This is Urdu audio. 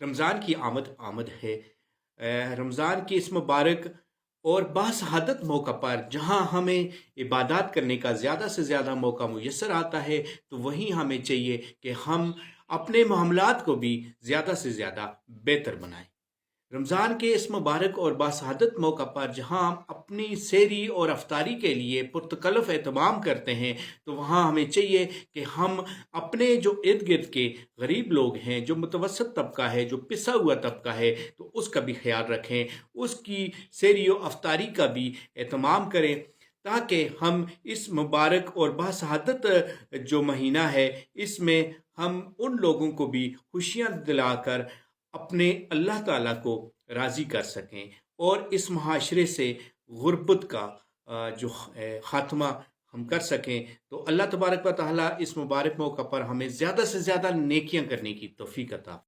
رمضان کی آمد آمد ہے۔ رمضان کی اس مبارک اور باسعادت موقع پر جہاں ہمیں عبادات کرنے کا زیادہ سے زیادہ موقع میسر آتا ہے، تو وہیں ہمیں چاہیے کہ ہم اپنے معاملات کو بھی زیادہ سے زیادہ بہتر بنائیں۔ رمضان کے اس مبارک اور باسعادت موقع پر جہاں ہم اپنی سحری اور افطاری کے لیے پرتکلف اہتمام کرتے ہیں، تو وہاں ہمیں چاہیے کہ ہم اپنے جو ارد گرد کے غریب لوگ ہیں، جو متوسط طبقہ ہے، جو پسا ہوا طبقہ ہے، تو اس کا بھی خیال رکھیں، اس کی سحری و افطاری کا بھی اہتمام کریں، تاکہ ہم اس مبارک اور باسعادت جو مہینہ ہے، اس میں ہم ان لوگوں کو بھی خوشیاں دلا کر اپنے اللہ تعالیٰ کو راضی کر سکیں، اور اس معاشرے سے غربت کا جو خاتمہ ہم کر سکیں۔ تو اللہ تبارک و تعالیٰ اس مبارک موقع پر ہمیں زیادہ سے زیادہ نیکیاں کرنے کی توفیق عطا